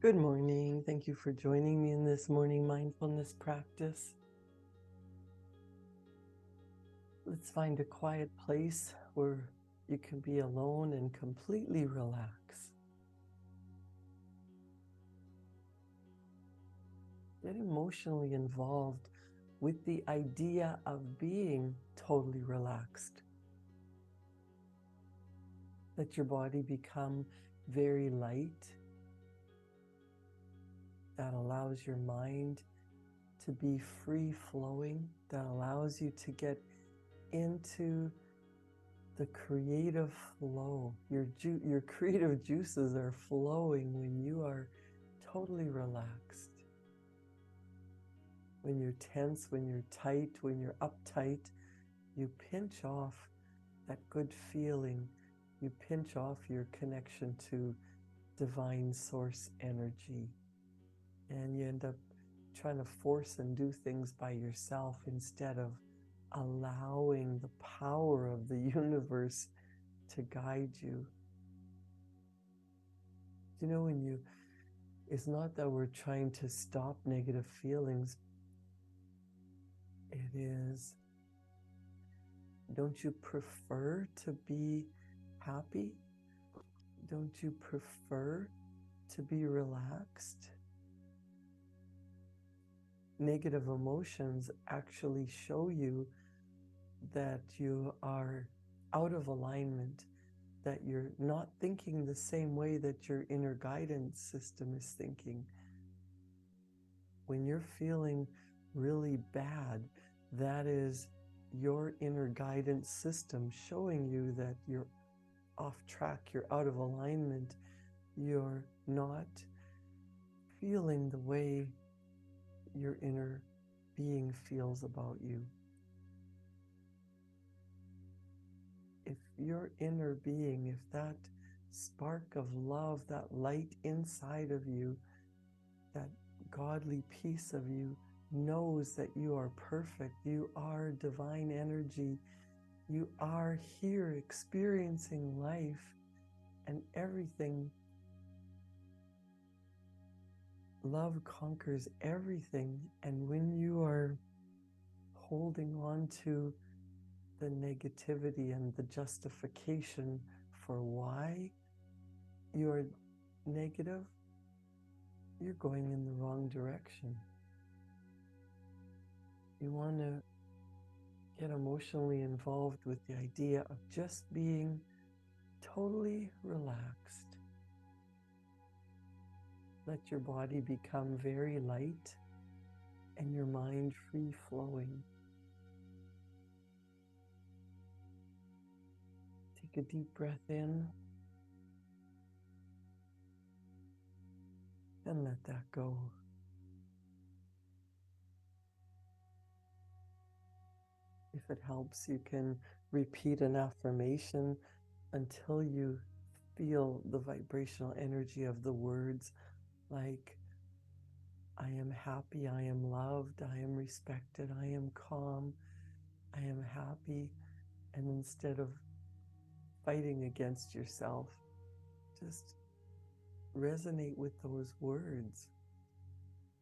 Good morning. Thank you for joining me in this morning mindfulness practice. Let's find a quiet place where you can be alone and completely relax. Get emotionally involved with the idea of being totally relaxed. Let your body become very light. That allows your mind to be free flowing. That allows you to get into the creative flow. Your creative juices are flowing when you are totally relaxed. When you're tense, when you're tight, when you're uptight, you pinch off that good feeling. You pinch off your connection to divine source energy. And you end up trying to force and do things by yourself instead of allowing the power of the universe to guide you. It's not that we're trying to stop negative feelings. It is, don't you prefer to be happy? Don't you prefer to be relaxed? Negative emotions actually show you that you are out of alignment, that you're not thinking the same way that your inner guidance system is thinking. When you're feeling really bad, that is your inner guidance system showing you that you're off track, you're out of alignment, you're not feeling the way your inner being feels about you. If your inner being, if that spark of love, that light inside of you, that godly piece of you knows that you are perfect, you are divine energy, you are here experiencing life and everything. Love conquers everything. And when you are holding on to the negativity and the justification for why you're negative, you're going in the wrong direction. You want to get emotionally involved with the idea of just being totally relaxed. Let your body become very light and your mind free flowing. Take a deep breath in and let that go. If it helps, you can repeat an affirmation until you feel the vibrational energy of the words, like, I am happy, I am loved, I am respected, I am calm, I am happy. And instead of fighting against yourself, just resonate with those words.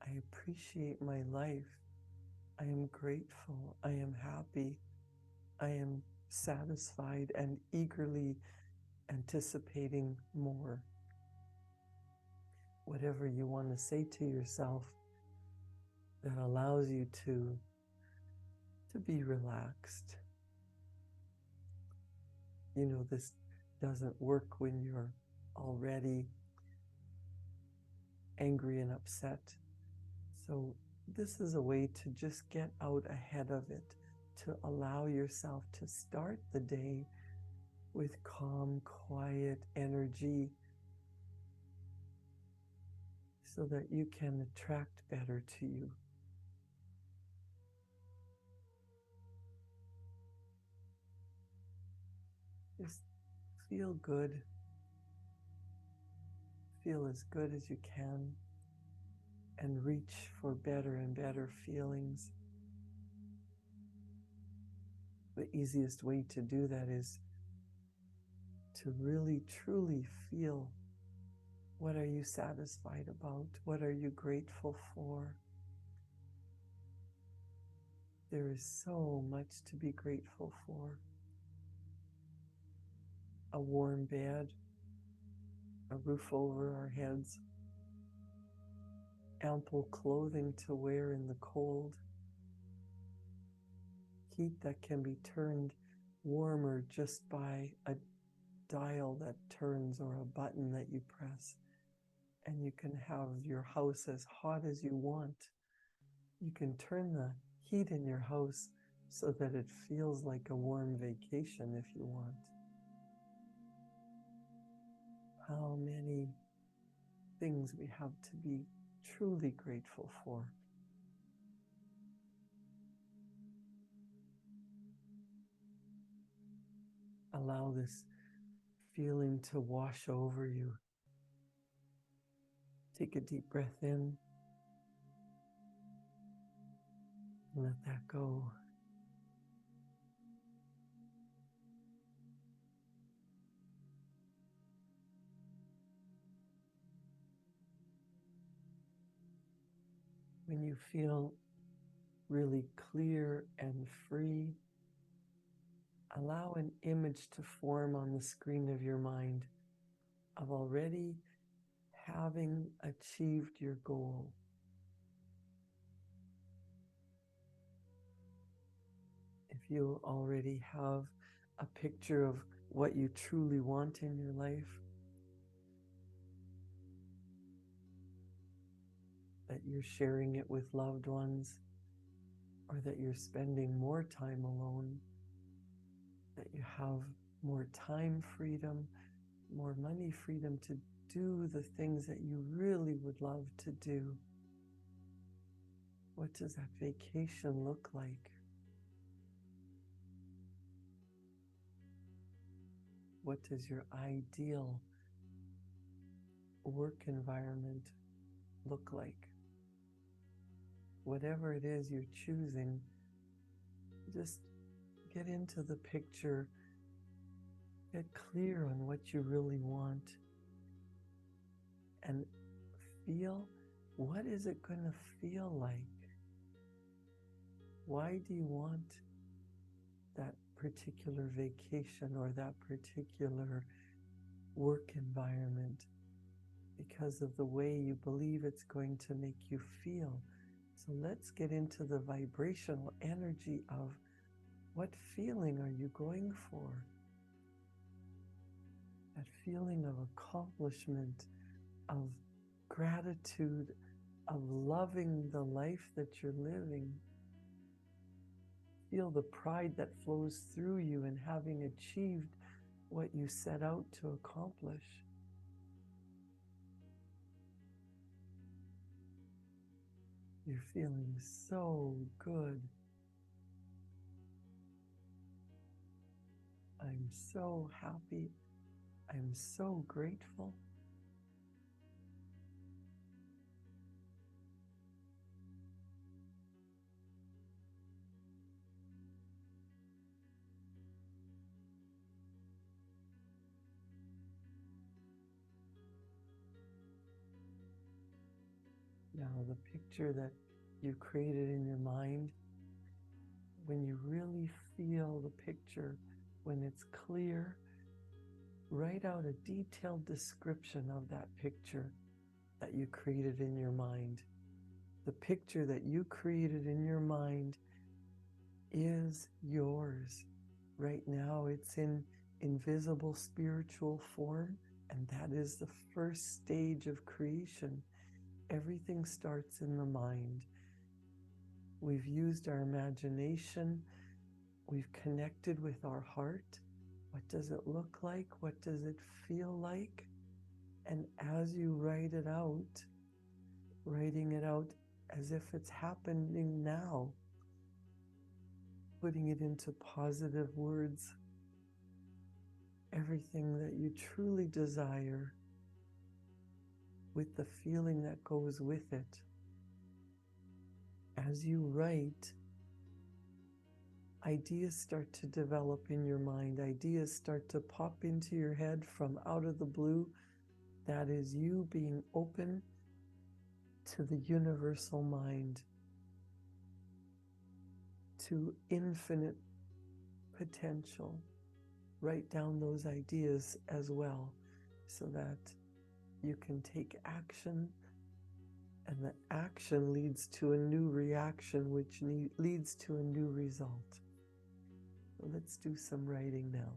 I appreciate my life. I am grateful. I am happy. I am satisfied and eagerly anticipating more. Whatever you want to say to yourself that allows you to be relaxed. This doesn't work when you're already angry and upset. So this is a way to just get out ahead of it, to allow yourself to start the day with calm, quiet energy so that you can attract better to you. Just feel good. Feel as good as you can and reach for better and better feelings. The easiest way to do that is to really truly feel What are you satisfied about? What are you grateful for? There is so much to be grateful for. A warm bed, a roof over our heads, ample clothing to wear in the cold, heat that can be turned warmer just by a dial that turns or a button that you press, and you can have your house as hot as you want. You can turn the heat in your house so that it feels like a warm vacation if you want. How many things we have to be truly grateful for. Allow this feeling to wash over you. Take a deep breath in. Let that go. When you feel really clear and free, allow an image to form on the screen of your mind of already having achieved your goal. If you already have a picture of what you truly want in your life, that you're sharing it with loved ones, or that you're spending more time alone, that you have more time freedom, more money freedom to do the things that you really would love to do. What does that vacation look like? What does your ideal work environment look like? Whatever it is you're choosing, just get into the picture, get clear on what you really want, and feel, what is it going to feel like? Why do you want that particular vacation or that particular work environment? Because of the way you believe it's going to make you feel. So let's get into the vibrational energy of what feeling are you going for? That feeling of accomplishment, of gratitude, of loving the life that you're living. Feel the pride that flows through you in having achieved what you set out to accomplish. You're feeling so good. I'm so happy. I'm so grateful. Now, the picture that you created in your mind, when you really feel the picture, when it's clear, write out a detailed description of that picture that you created in your mind. The picture that you created in your mind is yours. Right now, it's in invisible spiritual form, and that is the first stage of creation. Everything starts in the mind. We've used our imagination. We've connected with our heart. What does it look like? What does it feel like? And as you write it out, writing it out as if it's happening now, putting it into positive words, everything that you truly desire, with the feeling that goes with it. As you write, ideas start to develop in your mind. Ideas start to pop into your head from out of the blue That is you being open to the universal mind, to infinite potential. Write down those ideas as well so that you can take action, and the action leads to a new reaction, which leads to a new result. So let's do some writing now.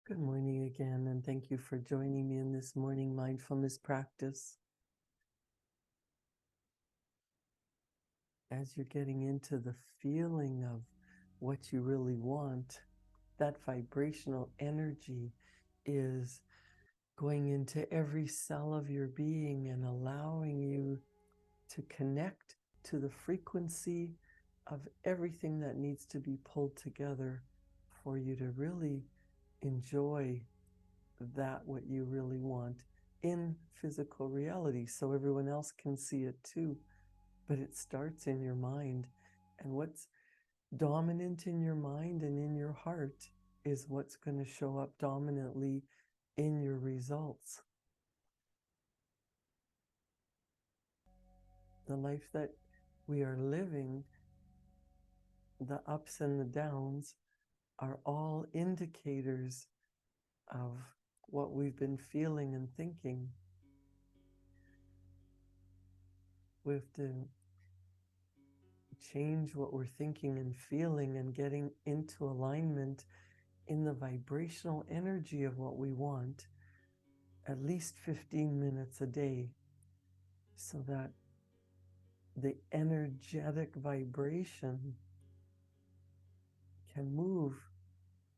Good morning again, and thank you for joining me in this morning mindfulness practice. As you're getting into the feeling of what you really want, that vibrational energy is going into every cell of your being and allowing you to connect to the frequency of everything that needs to be pulled together for you to really enjoy that what you really want in physical reality so everyone else can see it too. But it starts in your mind, and what's dominant in your mind and in your heart is what's going to show up dominantly in your results. The life that we are living, the ups and the downs, are all indicators of what we've been feeling and thinking. We have to change what we're thinking and feeling and getting into alignment in the vibrational energy of what we want at least 15 minutes a day, so that the energetic vibration can move,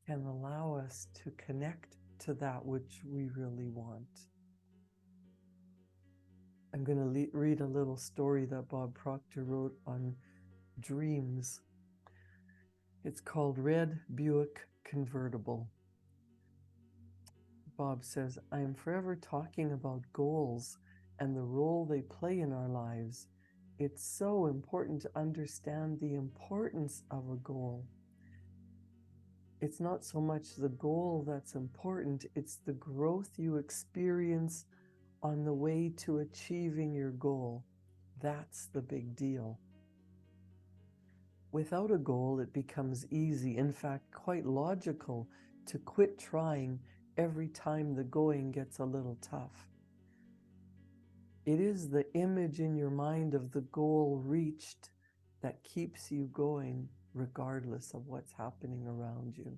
can allow us to connect to that which we really want. I'm going to read a little story that Bob Proctor wrote on dreams. It's called Red Buick Convertible. Bob says, I am forever talking about goals and the role they play in our lives. It's so important to understand the importance of a goal. It's not so much the goal that's important, it's the growth you experience on the way to achieving your goal. That's the big deal. Without a goal, it becomes easy, in fact, quite logical, to quit trying every time the going gets a little tough. It is the image in your mind of the goal reached that keeps you going regardless of what's happening around you.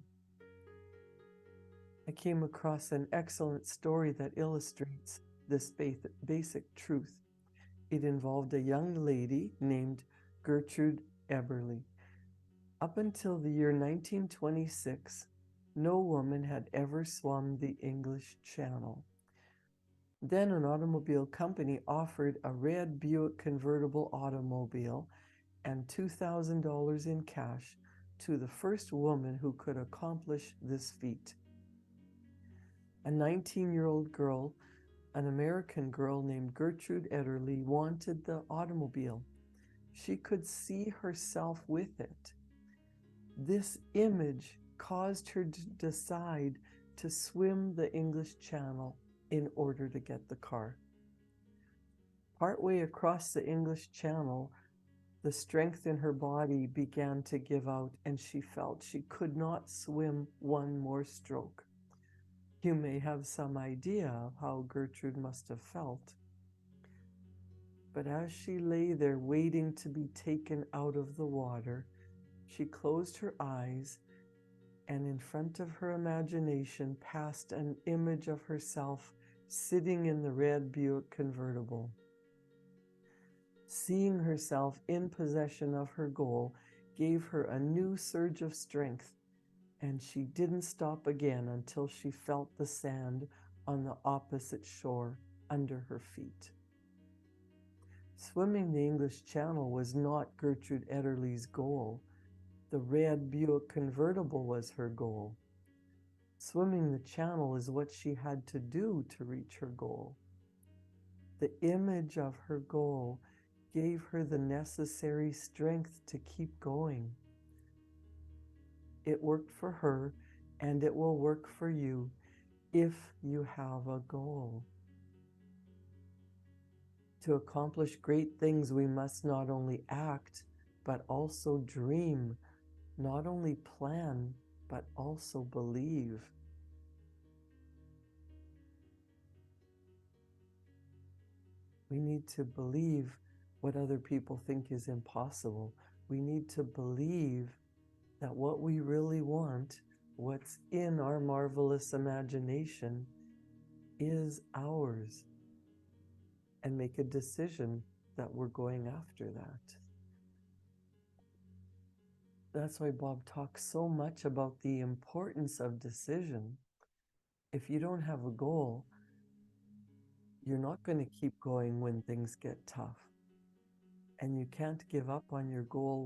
I came across an excellent story that illustrates this basic truth. It involved a young lady named Gertrude Eberly. Up until the year 1926, no woman had ever swum the English Channel. Then an automobile company offered a red Buick convertible automobile and $2,000 in cash to the first woman who could accomplish this feat. A 19-year-old girl, an American girl named Gertrude Ederle, wanted the automobile. She could see herself with it. This image caused her to decide to swim the English Channel in order to get the car. Partway across the English Channel, the strength in her body began to give out, and she felt she could not swim one more stroke. You may have some idea of how Gertrude must have felt. But as she lay there waiting to be taken out of the water, she closed her eyes, and in front of her imagination passed an image of herself sitting in the red Buick convertible. Seeing herself in possession of her goal gave her a new surge of strength, and she didn't stop again until she felt the sand on the opposite shore under her feet. Swimming the English Channel was not Gertrude Ederle's goal. The red Buick convertible was her goal. Swimming the channel is what she had to do to reach her goal. The image of her goal gave her the necessary strength to keep going. It worked for her, and it will work for you if you have a goal. To accomplish great things, we must not only act, but also dream, not only plan, but also believe. We need to believe what other people think is impossible. We need to believe that what we really want what's in our marvelous imagination is ours, and make a decision that we're going after that. That's why Bob talks so much about the importance of decision. If you don't have a goal, you're not going to keep going when things get tough. And you can't give up on your goal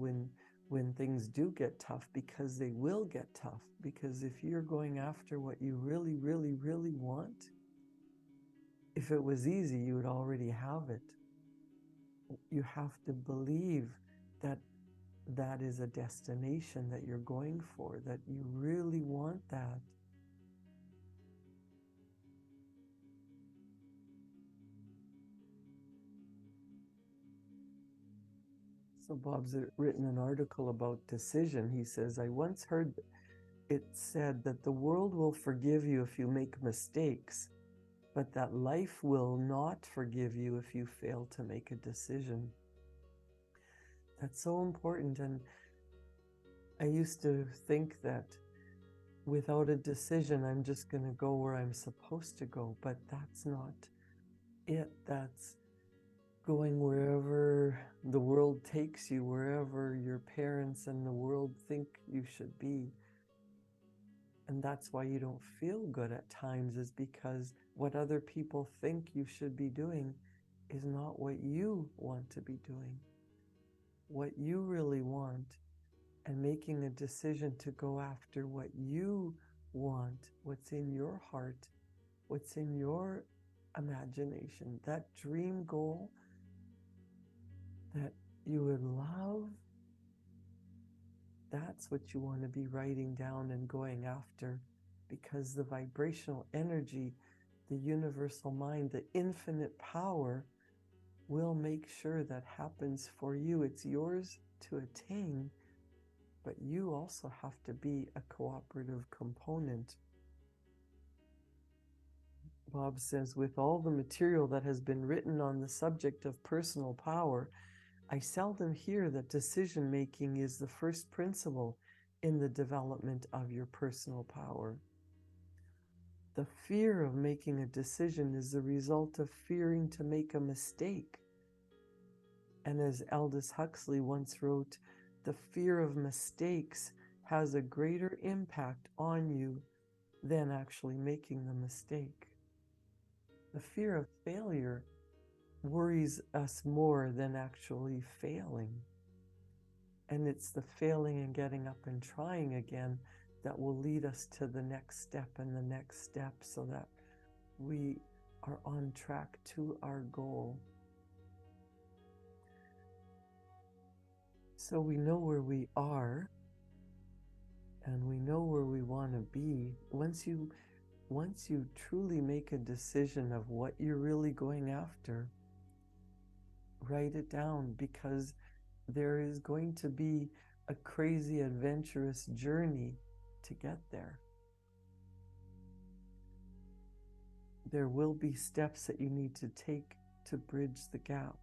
when things do get tough, because they will get tough. Because if you're going after what you really, really, really want, if it was easy, you would already have it. You have to believe that that is a destination that you're going for, that you really want that. So Bob's written an article about decision. He says, I once heard it said that the world will forgive you if you make mistakes, but that life will not forgive you if you fail to make a decision. That's so important. And I used to think that without a decision, I'm just going to go where I'm supposed to go, but that's not it. That's going wherever the world takes you, wherever your parents and the world think you should be. And that's why you don't feel good at times, is because what other people think you should be doing is not what you want to be doing. What you really want, and making a decision to go after what you want, what's in your heart, what's in your imagination, that dream goal that you would love, that's what you want to be writing down and going after, because the vibrational energy, the universal mind, the infinite power will make sure that happens for you. It's yours to attain, but you also have to be a cooperative component. Bob says, with all the material that has been written on the subject of personal power, I seldom hear that decision-making is the first principle in the development of your personal power. The fear of making a decision is the result of fearing to make a mistake. And as Aldous Huxley once wrote, the fear of mistakes has a greater impact on you than actually making the mistake. The fear of failure worries us more than actually failing. And it's the failing and getting up and trying again that will lead us to the next step and the next step, so that we are on track to our goal. So we know where we are, and we know where we want to be. Once you truly make a decision of what you're really going after, write it down, because there is going to be a crazy adventurous journey to get there. There will be steps that you need to take to bridge the gap.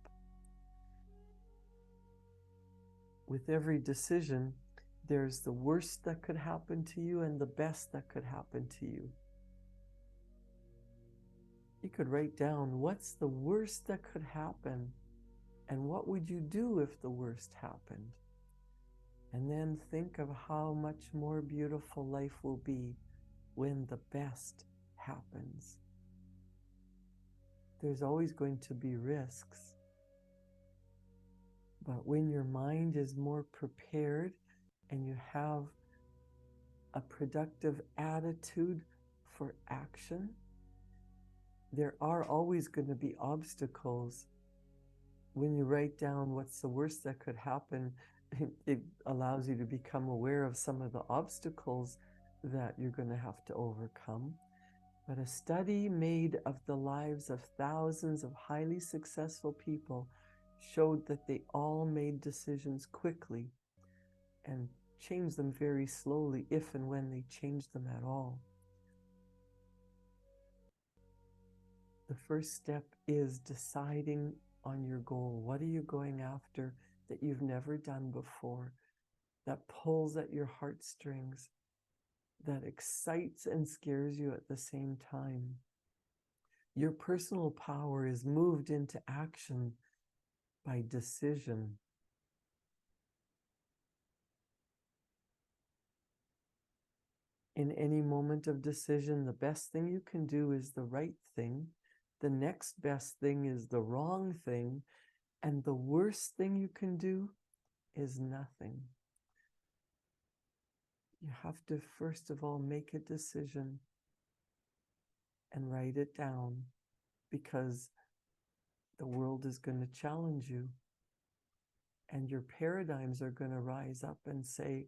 With every decision, there's the worst that could happen to you and the best that could happen to you. You could write down, what's the worst that could happen, and what would you do if the worst happened? And then think of how much more beautiful life will be when the best happens. There's always going to be risks, but when your mind is more prepared and you have a productive attitude for action, there are always going to be obstacles. When you write down what's the worst that could happen, it allows you to become aware of some of the obstacles that you're going to have to overcome. But a study made of the lives of thousands of highly successful people showed that they all made decisions quickly and changed them very slowly, if and when they changed them at all. The first step is deciding on your goal. What are you going after that you've never done before, that pulls at your heartstrings? that excites and scares you at the same time. Your personal power is moved into action by decision. In any moment of decision, the best thing you can do is the right thing. The next best thing is the wrong thing. And the worst thing you can do is nothing. You have to, first of all, make a decision and write it down, because the world is going to challenge you. And your paradigms are going to rise up and say,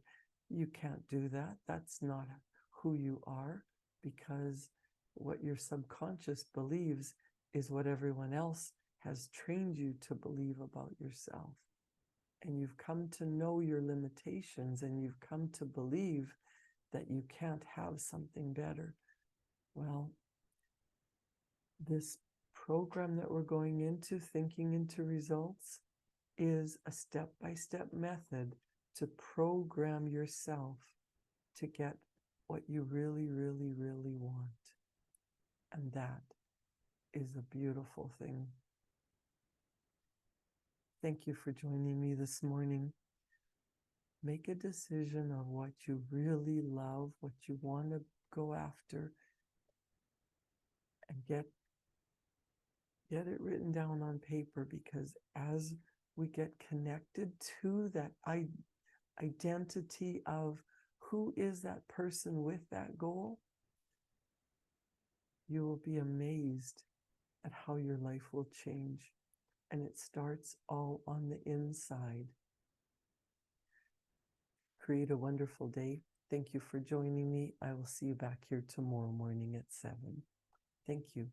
you can't do that. That's not who you are, because what your subconscious believes is what everyone else has trained you to believe about yourself. And you've come to know your limitations, and you've come to believe that you can't have something better. Well, this program that we're going into, Thinking into Results, is a step-by-step method to program yourself to get what you really, really, really want. And that is a beautiful thing. Thank you for joining me this morning. Make a decision of what you really love, what you want to go after, and get it written down on paper, because as we get connected to that identity of who is that person with that goal, you will be amazed at how your life will change. And it starts all on the inside. Create a wonderful day. Thank you for joining me. I will see you back here tomorrow morning at 7. Thank you.